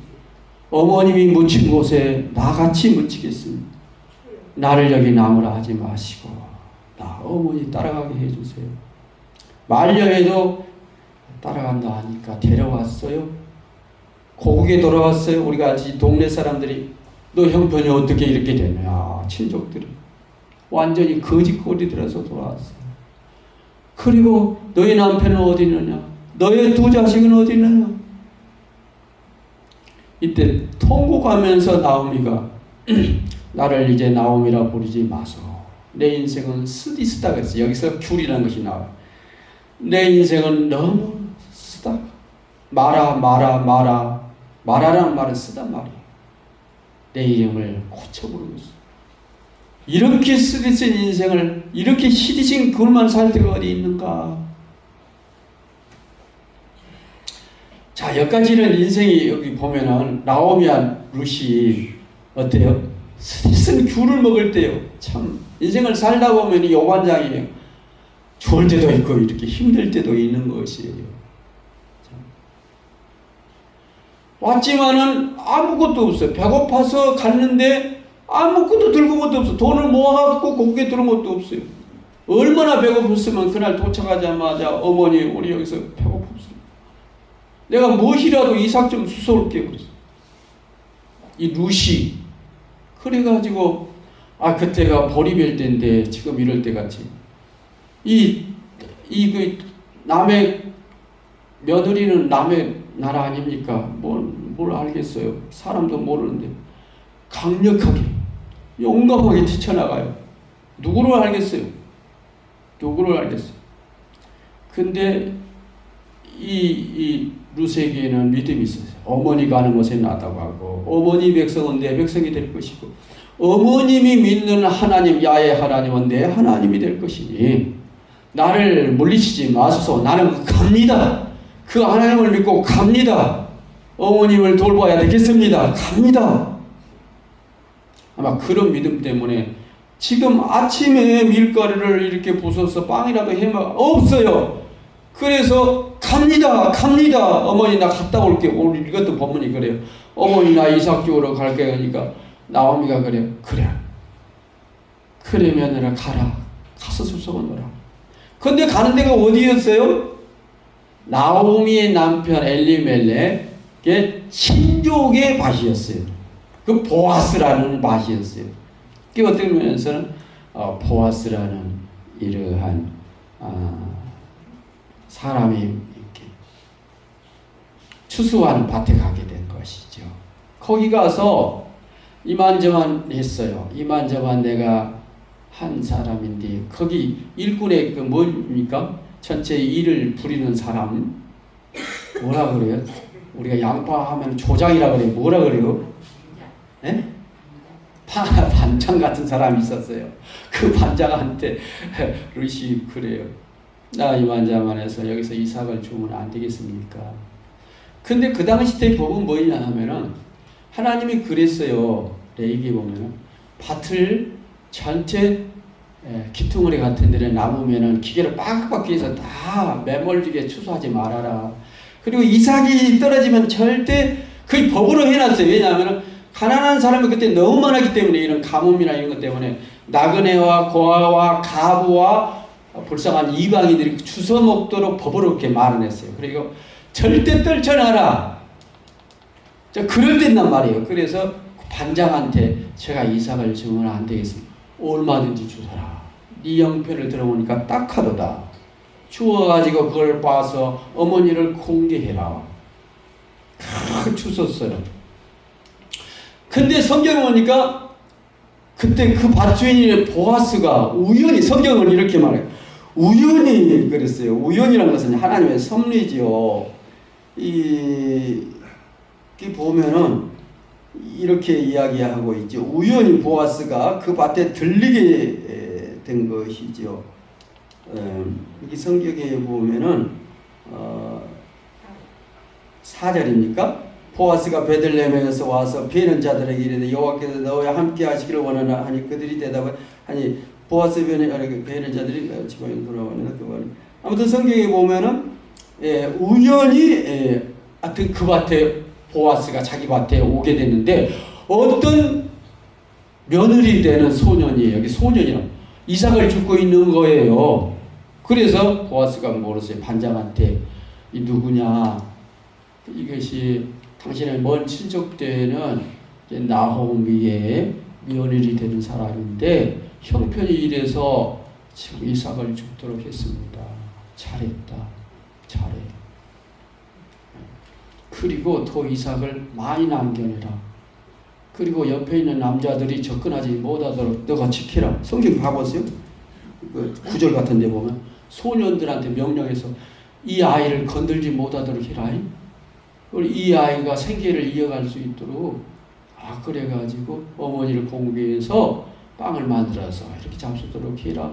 어머님이 묻힌 곳에 나같이 묻히겠습니다. 나를 여기 남으라 하지 마시고 나 어머니 따라가게 해주세요. 말려해도 따라간다 하니까 데려왔어요. 고국에 돌아왔어요. 우리가 알지. 동네 사람들이 너 형편이 어떻게 이렇게 되냐. 친족들이 완전히 거짓거리들어서 돌아왔어요. 그리고 너희 남편은 어디 있느냐? 너의 두 자식은 어디 있느냐? 이때 통곡하면서 나오미가 나를 이제 나오미라 부르지 마소. 내 인생은 쓰디쓰다 그랬어요. 여기서 귤이라는 것이 나와요. 내 인생은 너무 쓰다. 말하라는 말은 쓰단 말이에요. 내 이름을 고쳐 부르고 있어요. 이렇게 쓰디쓴 인생을 이렇게 시디신 그걸만 살 때가 어디 있는가. 자, 여기까지는 인생이 여기 보면은 나오미와 룻이 어때요? 쓰디쓴 귤을 먹을 때요. 참 인생을 살다 보면 이 오반장이에요. 좋을 때도 있고 이렇게 힘들 때도 있는 것이에요. 왔지만은 아무것도 없어요. 배고파서 갔는데 아무것도 들고 온 것도 없어요. 돈을 모아갖고 고개 들은 것도 없어요. 얼마나 배고팠으면 그날 도착하자마자 어머니 우리 여기서 배고팠어요. 내가 무엇이라도 이삭 좀 수소올게요. 이 룻이 그래가지고 그때가 보리별 때인데 지금 이럴 때 같이 그 남의 며느리는 남의 나라 아닙니까? 뭘 알겠어요. 사람도 모르는데 강력하게 용감하게 뛰쳐나가요. 누구를 알겠어요? 근데 이 룻에게는 믿음이 있어요. 어머니가 하는 것에 나다고 하고 어머니 백성은 내 백성이 될 것이고 어머님이 믿는 하나님 야훼 하나님은 내 하나님이 될 것이니 나를 물리치지 마소서. 나는 갑니다. 그 하나님을 믿고 갑니다. 어머님을 돌봐야 되겠습니다. 갑니다. 아마 그런 믿음 때문에 지금 아침에 밀가루를 이렇게 부숴서 빵이라도 해먹 없어요. 그래서 갑니다. 어머니 나 갔다 올게. 오늘 이것도 본문이 그래요. 어머니 나 이삭 주우러 갈게. 그러니까 나오미가 그래요. 그래 며느라 가라. 가서 숲속을 근데 가는 데가 어디였어요? 나오미의 남편 엘리멜렉의 친족의 밭이었어요. 그 보아스라는 밭이었어요. 그 어떤 면에서는 보아스라는 이러한 사람이 이렇게 추수하는 밭에 가게 된 것이죠. 거기 가서 이만저만 했어요. 이만저만 내가 한 사람인데 거기 일꾼의 그 뭡니까? 전체 일을 부리는 사람 뭐라 그래요? 우리가 양파하면 조장이라 그래요. 뭐라 그래요? 네? 반장 같은 사람이 있었어요. 그 반장한테 룻이 그래요. 나 이만저만 해서 여기서 이삭을 주면 안 되겠습니까? 근데 그 당시 때 법은 뭐냐 하면은 하나님이 그랬어요. 레위기에 보면은 밭을 전체 기퉁어리 같은 데를 남으면은 기계를 빡빡 해서 다 매몰지게 추수하지 말아라. 그리고 이삭이 떨어지면 절대 거의 법으로 해놨어요. 왜냐하면은 가난한 사람이 그때 너무 많았기 때문에 이런 가뭄이나 이런 것 때문에 나그네와 고아와 가부와 불쌍한 이방인들이 주워 먹도록 법으로 이렇게 말해냈어요. 그리고 절대 떨쳐놔라. 그럴 때단 말이에요. 그래서 반장한테 제가 이삭을 주면 안 되겠습니다. 얼마든지 주서라. 네 형편을 들어보니까 딱하도다. 주워가지고 그걸 봐서 어머니를 공개해라. 주웠어요. 근데 성경에 보니까 그때 그 밭주인의 보아스가 우연히 성경은 이렇게 말해요. 우연히 그랬어요. 우연이라는 것은 하나님의 섭리지요. 이 보면은 이렇게 이야기하고 있죠. 우연히 보아스가 그 밭에 들리게 된 것이죠. 여기 성경에 보면은 4절입니까? 보아스가 베들레헴에서 와서 베는 자들에게 이르되 여호와께서 너와 함께 하시기를 원하나 하니 그들이 대답하니 보아스 베는 자들이 지방에 돌아오는 아무튼 성경에 보면은 우연히 하여튼 그 밭에 보아스가 자기 밭에 오게 됐는데 어떤 며느리 되는 소년이에요. 여기 소년이요. 이삭을 줍고 있는 거예요. 그래서 보아스가 모르세요. 반장한테 이 누구냐? 이것이 당신의 먼 친척 때는 나호미의 며느리 되는 사람인데 형편이 이래서 지금 이삭을 죽도록 했습니다. 잘했다. 잘해. 그리고 더 이삭을 많이 남겨내라. 그리고 옆에 있는 남자들이 접근하지 못하도록 너가 지켜라. 성경 가보세요. 그 구절 같은 데 보면 소년들한테 명령해서 이 아이를 건들지 못하도록 해라. 이 아이가 생계를 이어갈 수 있도록 그래가지고 어머니를 공개해서 빵을 만들어서 이렇게 잡수도록 해라.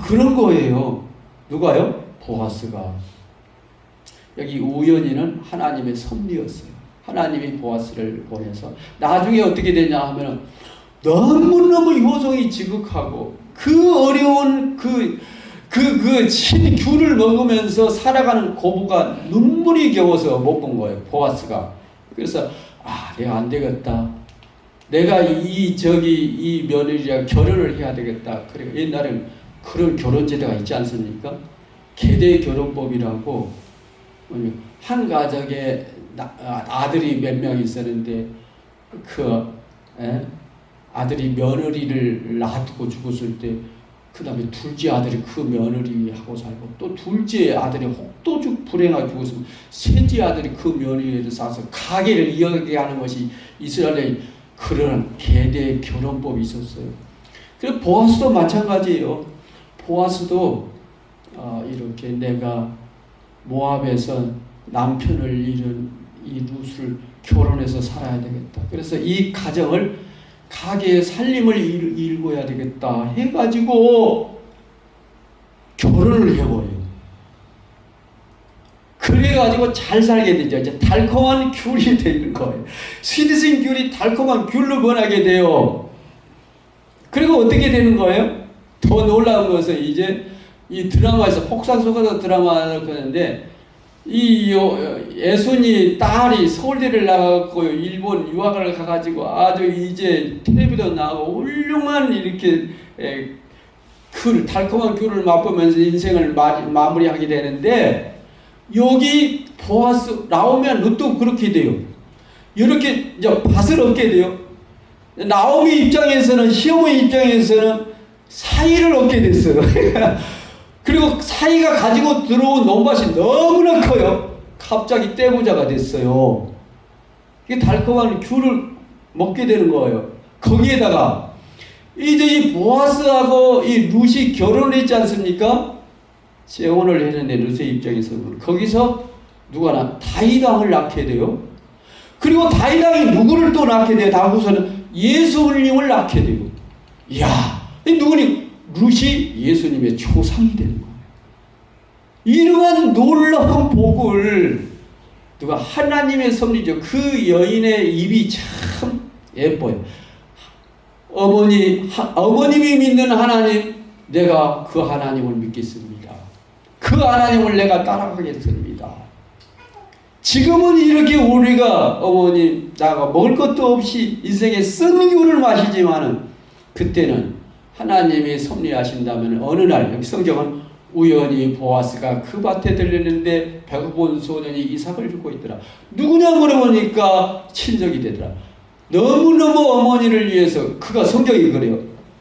그런 거예요. 누가요? 보아스가. 여기 우연히는 하나님의 섭리였어요. 하나님이 보아스를 보내서 나중에 어떻게 되냐 하면 너무너무 효성이 지극하고 그 어려운 신 귤을 먹으면서 살아가는 고부가 눈물이 겨워서 못 본 거예요. 보아스가. 그래서 내가 안 되겠다. 내가 이 며느리랑 결혼을 해야 되겠다. 그래 옛날에는 그런 결혼 제도가 있지 않습니까? 계대 결혼법이라고 한 가족에 아들이 몇 명 있었는데 아들이 며느리를 놔두고 죽었을 때 그 다음에 둘째 아들이 그 며느리하고 살고 또 둘째 아들이 혹도 불행하게 죽었으면 셋째 아들이 그 며느리를 싸서 가게를 이어가게 하는 것이 이스라엘의 그런 계대 결혼법이 있었어요. 그래서 보아스도 마찬가지예요. 보아스도 이렇게 내가 모압에서 남편을 잃은 이 룻을 결혼해서 살아야 되겠다. 그래서 이 가정을 가게의 살림을 일궈야 되겠다 해가지고 결혼을 해버려요. 그래가지고 잘 살게 되죠. 이제 달콤한 귤이 되는 거예요. 스윗은 귤이 달콤한 귤로 변하게 돼요. 그리고 어떻게 되는 거예요? 더 놀라운 것은 이제 이 드라마에서 폭삭 속에서 드라마를 하는데 이 예순이 딸이 서울대를 나가고 일본 유학을 가가지고 아주 이제 텔레비도 나오고 훌륭한 이렇게 달콤한 귤을 맛보면서 인생을 마무리하게 되는데 여기 보아스 나오면 룻도 그렇게 돼요. 이렇게 이제 밭을 얻게 돼요. 나오미 입장에서는 시어머니 입장에서는 사이를 얻게 됐어요. 그리고 사이가 가지고 들어온 논밭이 너무나 커요. 갑자기 떼부자가 됐어요. 이게 달콤한 귤을 먹게 되는 거예요. 거기에다가 이제 이 보아스하고 이 룻이 결혼을 했지 않습니까? 재혼을 했는데 룻의 입장에서는 거기서 누가 다윗왕을 낳게 돼요. 그리고 다윗왕이 누구를 또 낳게 돼요? 다음부터는 예수님을 낳게 되고. 이야, 누구니? 룻이 예수님의 초상이 되는 거예요. 이러한 놀라운 복을 누가 하나님의 섭리죠. 그 여인의 입이 참 예뻐요. 어머님이 믿는 하나님, 내가 그 하나님을 믿겠습니다. 그 하나님을 내가 따라가겠습니다. 지금은 이렇게 우리가 어머님 나가 먹을 것도 없이 인생의 쓴 귤을 마시지만은 그때는 하나님이 섭리하신다면 어느 날 여기 성경은 우연히 보아스가 그 밭에 들렸는데 배고픈 소년이 이삭을 주고 있더라. 누구냐 물어보니까 친척이 되더라. 너무너무 어머니를 위해서 그가 성경이 그래요.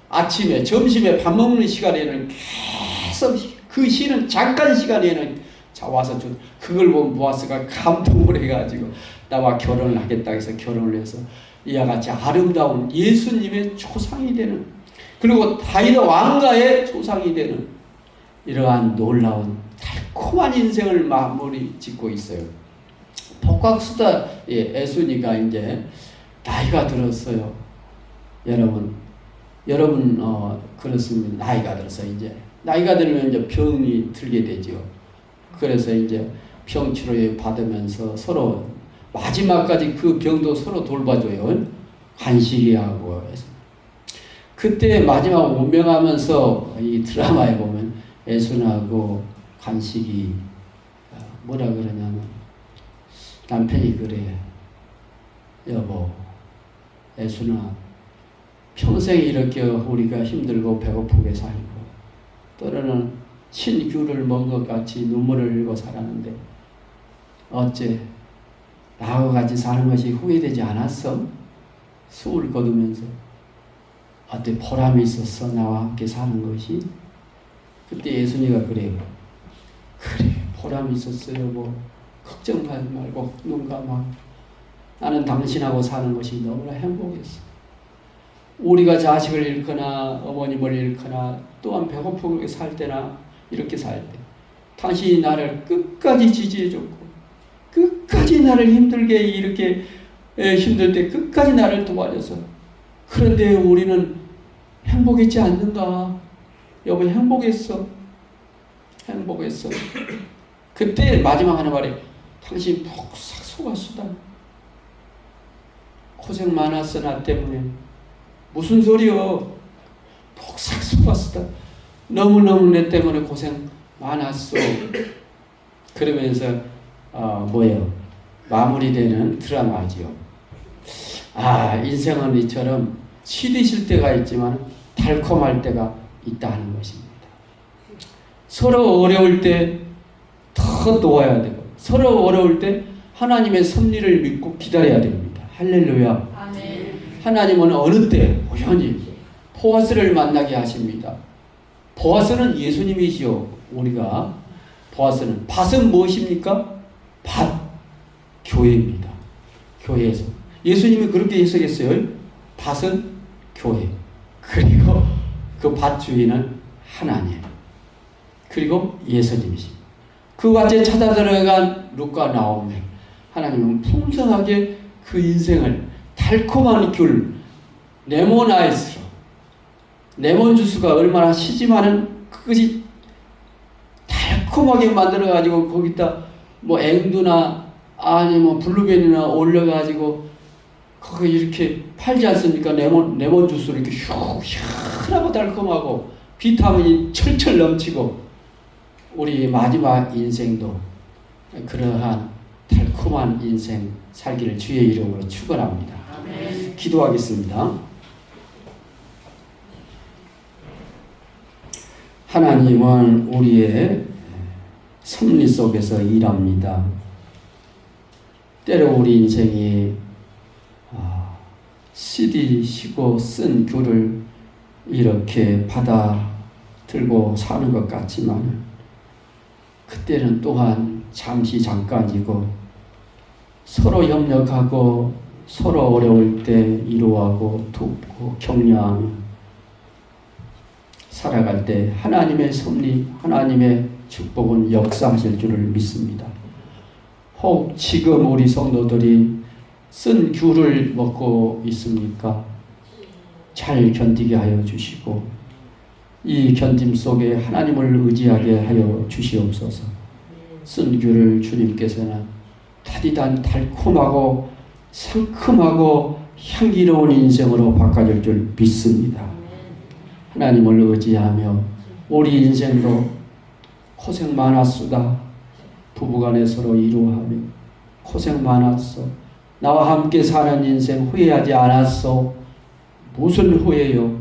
아침에 점심에 밥 먹는 시간에는 계속 그 쉬는 잠깐 시간에는 와서 그걸 본 보아스가 감동을 해가지고 나와 결혼을 하겠다 해서 결혼을 해서 이와 같이 아름다운 예수님의 초상이 되는 그리고 다윗 왕가의 초상이 되는 이러한 놀라운 달콤한 인생을 마무리 짓고 있어요. 복각수다 에순이가 이제 나이가 들었어요. 여러분 그렇습니다. 나이가 들어서 이제 나이가 들면 이제 병이 들게 되죠. 그래서 이제 병 치료 받으면서 서로 마지막까지 그 병도 서로 돌봐줘요. 관시리하고 해서. 그때 마지막 운명하면서 이 드라마에 보면 에순하고 관식이 뭐라 그러냐면 남편이 그래. 여보, 에순아, 평생 이렇게 우리가 힘들고 배고프게 살고 또는 신규를 먹은 것 같이 눈물을 흘리고 살았는데 어째 나하고 같이 사는 것이 후회되지 않았어? 수을 거두면서 어때 보람이 있었어? 나와 함께 사는 것이? 그때 예수님이 그래요. 그래 보람이 있었어요. 뭐 걱정하지 말고 눈 감아. 나는 당신하고 사는 것이 너무나 행복했어. 우리가 자식을 잃거나 어머님을 잃거나 또한 배고프게 살 때나 이렇게 살 때 당신이 나를 끝까지 지지해줬고 끝까지 나를 힘들게 이렇게 힘들 때 끝까지 나를 도와줘서 그런데 우리는 행복했지 않는가? 여보 행복했어. 행복했어. 그때 마지막 하는 말이 당신 폭삭 속았수다. 고생 많았어 나 때문에. 무슨 소리요? 폭삭 속았수다. 너무너무 내 때문에 고생 많았어. 그러면서 뭐예요? 마무리되는 드라마지요. 인생은 이처럼 시디실 때가 있지만 달콤할 때가 있다는 것입니다. 서로 어려울 때 더 도와야 되고 서로 어려울 때 하나님의 섭리를 믿고 기다려야 됩니다. 할렐루야. 아멘. 하나님은 어느 때 우연히 보아스를 만나게 하십니다. 보아스는 예수님이시요. 우리가 보아스는 밭은 무엇입니까? 밭. 교회입니다. 교회에서. 예수님이 그렇게 해석했어요. 밭은 교회. 그리고 그 밭 주인은 하나님. 그리고 예수님이십니다. 그 밭에 찾아 들어간 루카 나오면 하나님은 풍성하게 그 인생을 달콤한 귤, 레모나이스로 레몬 주스가 얼마나 시지만은 그것이 달콤하게 만들어가지고 거기다 뭐 앵두나 아니면 블루베리나 올려가지고 거기 이렇게 팔지 않습니까? 레몬 주스를 이렇게 시원하고 달콤하고 비타민이 철철 넘치고 우리 마지막 인생도 그러한 달콤한 인생 살기를 주의 이름으로 축원합니다. 아멘. 기도하겠습니다. 하나님은 우리의 섭리 속에서 일합니다. 때로 우리 인생이 CD 시고 쓴 귤을 이렇게 받아 들고 사는 것 같지만 그때는 또한 잠시 잠깐이고 서로 협력하고 서로 어려울 때 위로하고 돕고 격려하며 살아갈 때 하나님의 섭리, 하나님의 축복은 역사하실 줄을 믿습니다. 혹 지금 우리 성도들이 쓴 귤을 먹고 있습니까? 잘 견디게 하여 주시고 이 견딤 속에 하나님을 의지하게 하여 주시옵소서. 쓴 귤을 주님께서는 타디단 달콤하고 상큼하고 향기로운 인생으로 바꿔줄 줄 믿습니다. 하나님을 의지하며 우리 인생도 고생 많았수다. 부부간에 서로 이루어하며 고생 많았어. 나와 함께 사는 인생 후회하지 않았어. 무슨 후회요?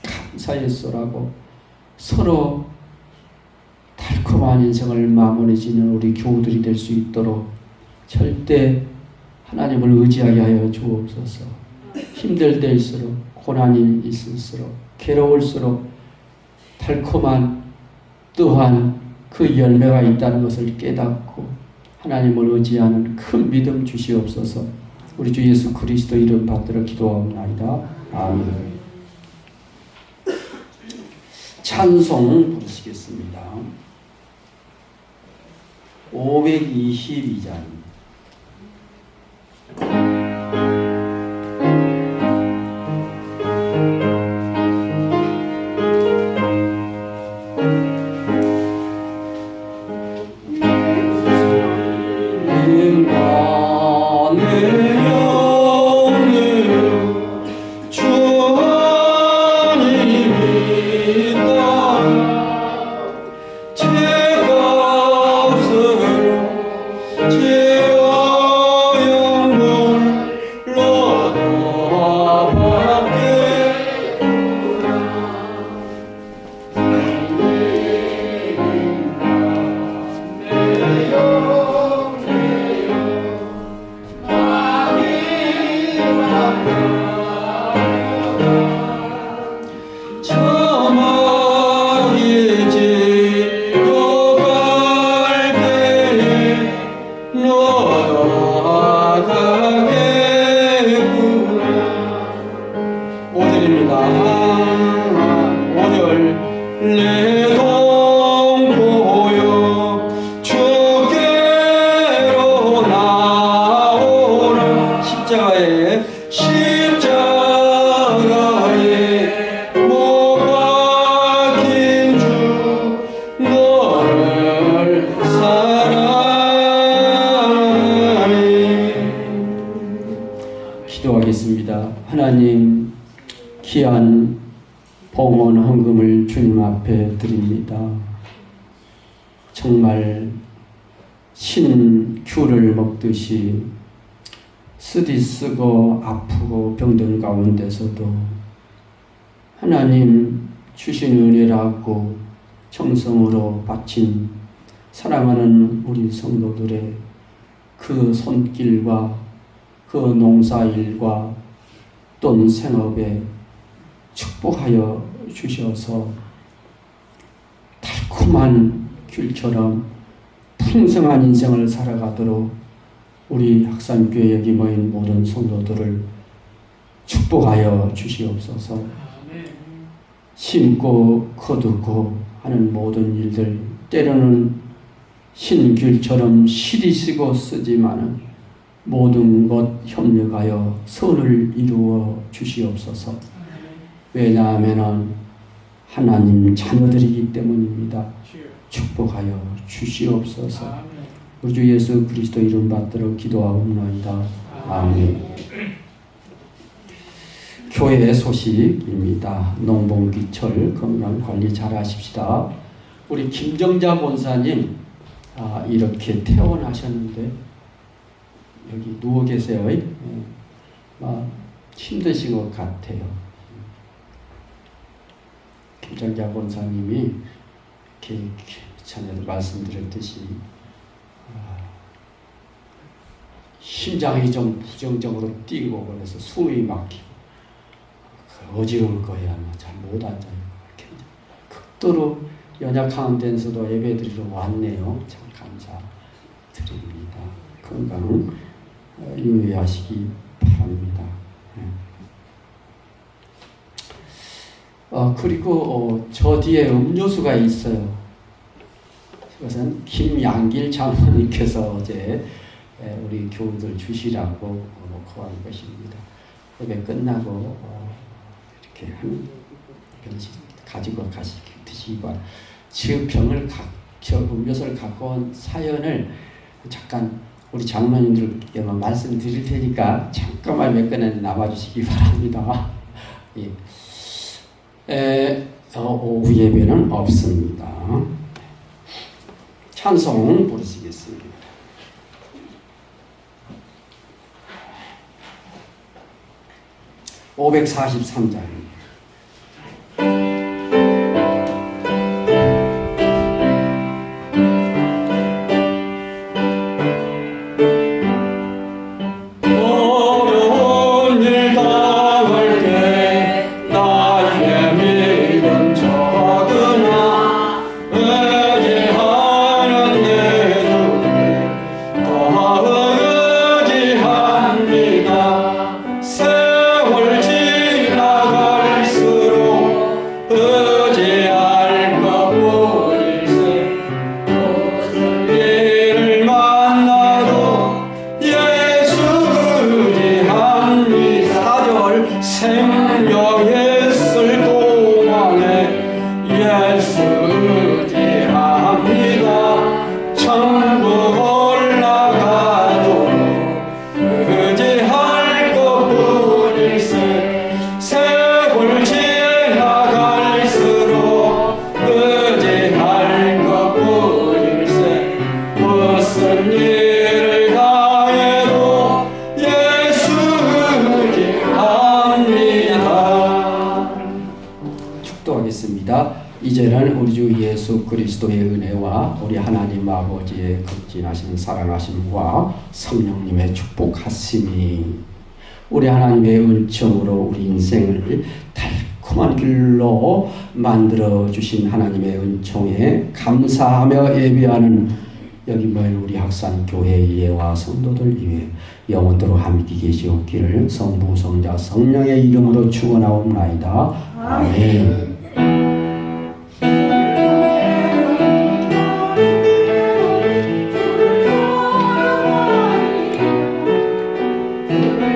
감사했어라고 서로 달콤한 인생을 마무리 짓는 우리 교우들이 될 수 있도록 절대 하나님을 의지하게 하여 주옵소서. 힘들 때일수록 고난이 있을수록 괴로울수록 달콤한 또한 그 열매가 있다는 것을 깨닫고 하나님을 의지하는 큰 믿음 주시옵소서. 우리 주 예수 그리스도 이름 받들어 기도하옵나이다. 아멘. 찬송 부르시겠습니다. 522장. 제 내 동포여 주께로 나오라. 십자가에 못 박힌 주 너를 사랑하네. 기도하겠습니다. 하나님, 귀한 봉헌 헌금을 주님 앞에 드립니다. 정말 신 귤을 먹듯이 쓰디쓰고 아프고 병든 가운데서도 하나님 주신 은혜라고 정성으로 바친 사랑하는 우리 성도들의 그 손길과 그 농사일과 또는 생업에 축복하여 주셔서 달콤한 귤처럼 풍성한 인생을 살아가도록 우리 학산교회 여기 모인 모든 성도들을 축복하여 주시옵소서. 심고 거두고 하는 모든 일들, 때로는 신귤처럼 시리시고 쓰지만은 모든 것 협력하여 선을 이루어 주시옵소서. 왜냐하면 하나님 자녀들이기 때문입니다. 축복하여 주시옵소서. 우리 주 예수 그리스도 이름 받들어 기도하옵나이다. 아멘. 교회 소식입니다. 농번기철 건강관리 잘 하십시다. 우리 김정자 권사님 이렇게 퇴원하셨는데 여기 누워 계세요. 힘드신 것 같아요. 김정자 권사님이 이렇게 전에도 말씀드렸듯이 심장이 좀 부정적으로 뛰고 그래서 숨이 막히고 어지러울 거야. 잘 못 앉아요. 극도로 연약한 데서도 예배드리러 왔네요. 참 감사드립니다. 건강 유의하시기 바랍니다. 그리고 저 뒤에 음료수가 있어요. 그것은 김양길 장로님께서 어제 우리 교우들 주시라고 놓고 한 것입니다. 예배 끝나고 이렇게 한 병씩 가지고 드시기 바랍니다. 저 음료수를 갖고 온 사연을 잠깐 우리 장로님들께만 말씀드릴 테니까 잠깐만 몇 건은 남아주시기 바랍니다. 예. 오후 예배는 없습니다. 찬송 부르시겠습니다. (543장) 이제는 우리 주 예수 그리스도의 은혜와 우리 하나님 아버지의 극진하신 사랑하심과 성령님의 축복하심이 우리 하나님의 은총으로 우리 인생을 달콤한 길로 만들어 주신 하나님의 은총에 감사하며 예배하는 여기 모인 우리 학산교회 예와 성도들 위해 영원토록 함께 계시옵기를 성부 성자 성령의 이름으로 축원하옵나이다. 아멘. 주옵소서.